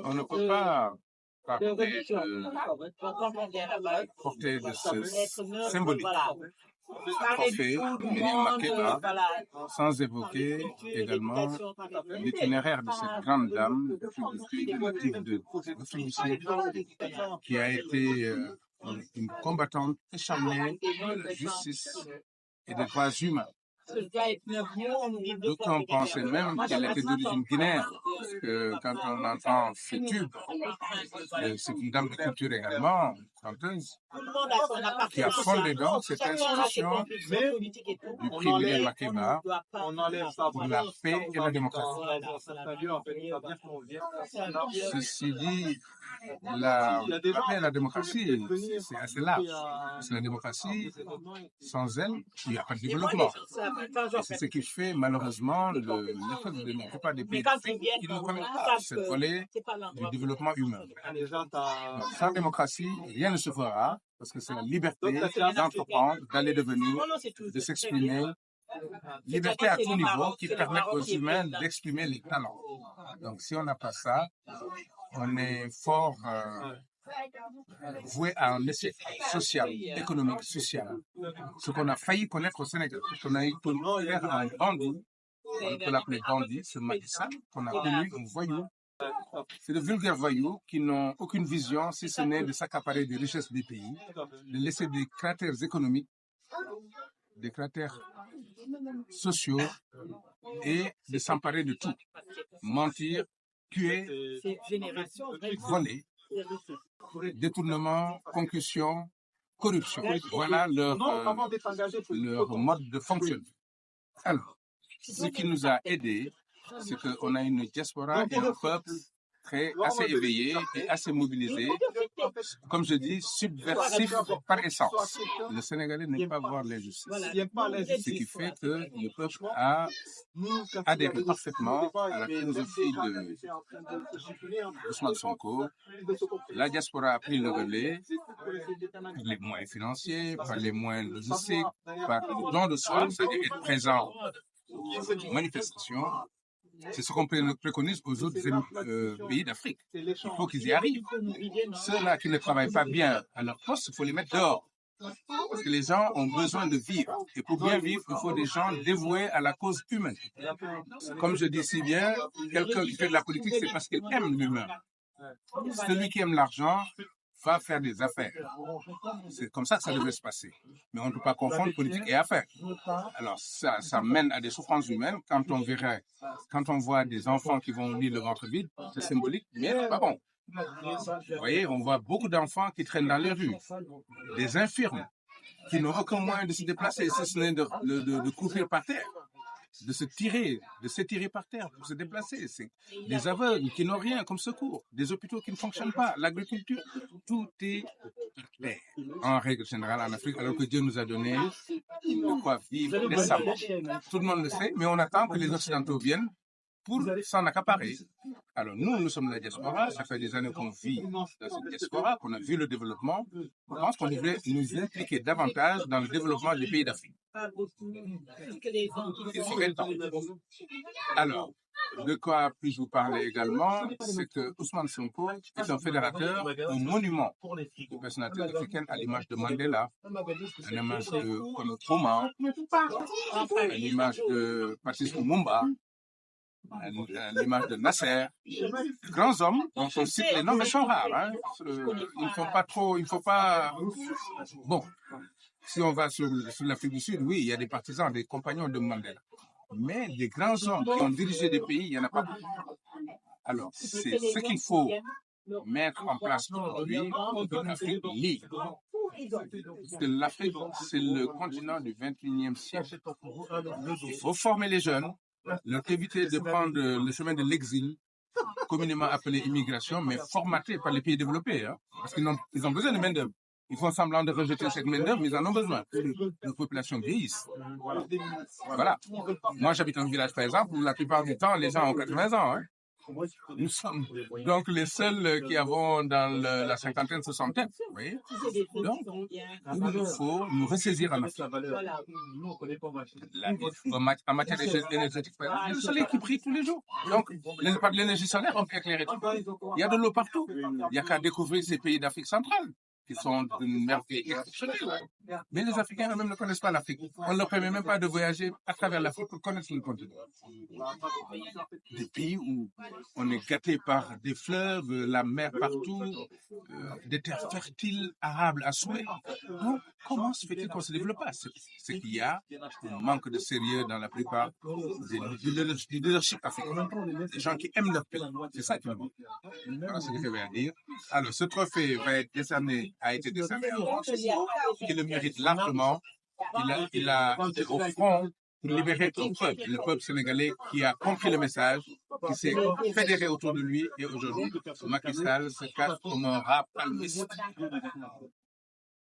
On ne peut pas parler de portée de ce symbolique trophée William Makeba sans évoquer également l'itinéraire de cette grande dame depuis le motif de révolution qui a été une combattante acharnée de la justice et des droits humains. D'aucuns pensaient même qu'elle était d'origine guinéenne, parce que quand on entend ce tube, c'est une dame de culture également, chanteuse, qui a fondé donc cette institution du prix William Makeba pour la paix et la démocratie. Ceci dit, la paix et la démocratie, c'est assez large. Parce que la démocratie, sans elle, il n'y a pas de développement. C'est ce qui fait malheureusement l'effet de la plupart des pays d'Afrique qui ne connaissent pas cette volée du développement humain. Donc, sans démocratie, rien ne se fera parce que c'est la liberté d'entreprendre, d'aller de venir, de s'exprimer. Liberté à tout niveau qui permet aux humains d'exprimer les talents. Donc si on n'a pas ça, on est fort voué à un échec social, économique, social. Ce qu'on a failli connaître au Sénégal. On a eu pour faire un bandit, on peut l'appeler bandit, ce Macky Sall, qu'on a connu un voyou. C'est de vulgaires voyous qui n'ont aucune vision, si ce n'est de s'accaparer des richesses des pays, de laisser des cratères économiques, des cratères sociaux et de s'emparer de tout. Mentir, tuer, voler, détournement, concussion, corruption. Voilà leur mode de fonctionnement. Alors, ce qui nous a aidés, c'est qu'on a une diaspora et un peuple assez éveillé et assez mobilisé, comme je dis, subversif par essence. Le Sénégalais n'aime pas voir l'injustice. Ce qui fait que le peuple a adhéré parfaitement à la philosophie de Ousmane Sonko. La diaspora a pris le relais par les moyens financiers, par les moyens logistiques, par le don de soi, c'est-à-dire être présent aux manifestations. C'est ce qu'on préconise aux autres pays d'Afrique. Il faut qu'ils y arrivent. Ceux-là qui ne travaillent pas bien à leur poste, il faut les mettre dehors. Parce que les gens ont besoin de vivre. Et pour bien vivre, il faut des gens dévoués à la cause humaine. Comme je dis si bien, quelqu'un qui fait de la politique, c'est parce qu'il aime l'humain. Celui qui aime l'argent va faire des affaires. C'est comme ça que ça devrait se passer. Mais on ne peut pas confondre politique et affaires. Alors ça mène à des souffrances humaines. Quand on voit des enfants qui vont unir le ventre vide, c'est symbolique, mais c'est pas bon. Vous voyez, on voit beaucoup d'enfants qui traînent dans les rues, des infirmes qui n'ont aucun moyen de se déplacer, si ce n'est de courir par terre, de s'étirer par terre pour se déplacer. C'est des aveugles qui n'ont rien comme secours, des hôpitaux qui ne fonctionnent pas, l'agriculture, tout est clair en règle générale en Afrique, alors que Dieu nous a donné de quoi vivre décemment. Tout le monde le sait, mais on attend que les Occidentaux viennent pour s'en accaparer. Alors nous sommes la diaspora, ça fait des années qu'on vit dans cette diaspora, qu'on a vu le développement. Je pense qu'on devrait nous impliquer davantage dans le développement des pays d'Afrique. Il serait temps. Alors, de quoi puis-je vous parler également, c'est que Ousmane Sonko est un fédérateur, un monument de personnalité africaine à l'image de Mandela, à l'image de Kwame Nkrumah, à l'image de Patrice Lumumba, à l'image de Nasser, de grands hommes dont on cite les noms, mais sont rares. Hein. Il ne faut pas... Bon, si on va sur l'Afrique du Sud, oui, il y a des partisans, des compagnons de Mandela. Mais des grands hommes qui ont dirigé des pays, il n'y en a pas beaucoup. Alors, c'est ce qu'il faut mettre en place aujourd'hui pour l'Afrique libre. Parce que l'Afrique, c'est le continent du 21e siècle. Il faut former les jeunes, leur éviter de prendre le chemin de l'exil, communément appelé immigration, mais formaté par les pays développés. Hein, parce qu'ils ont besoin de main-d'œuvre. Ils font semblant de rejeter cette main-d'œuvre, mais ils en ont besoin. Nos populations vieillissent. Voilà. Moi, j'habite dans un village, par exemple, où la plupart du temps, les gens ont 80 ans. Hein. Nous sommes donc les seuls qui avons dans la cinquantaine, soixantaine. Vous voyez? Donc, il faut nous ressaisir en Afrique. En matière énergétique, il y a le soleil qui brille tous les jours. Donc, l'énergie solaire, on peut éclairer tout. Il y a de l'eau partout. Il n'y a qu'à découvrir ces pays d'Afrique centrale, qui sont d'une merveille exceptionnelle. Mais les Africains eux-mêmes ne connaissent pas l'Afrique. On ne leur permet même pas de voyager à travers l'Afrique pour connaître le continent. Des pays où on est gâté par des fleuves, la mer partout, des terres fertiles, arables à souhait. Donc, comment se fait-il qu'on ne se développe pas? C'est qu'il y a un manque de sérieux dans la plupart du leadership africain. Des gens qui aiment leur pays. C'est ça qui me manque. Voilà ce que j'avais à dire. Alors, ce trophée a été décerné qui le mérite largement. Il a été au front pour libérer le peuple sénégalais qui a compris le message, qui s'est fédéré autour de lui, et aujourd'hui, Macky Sall se cache comme un rat palmiste.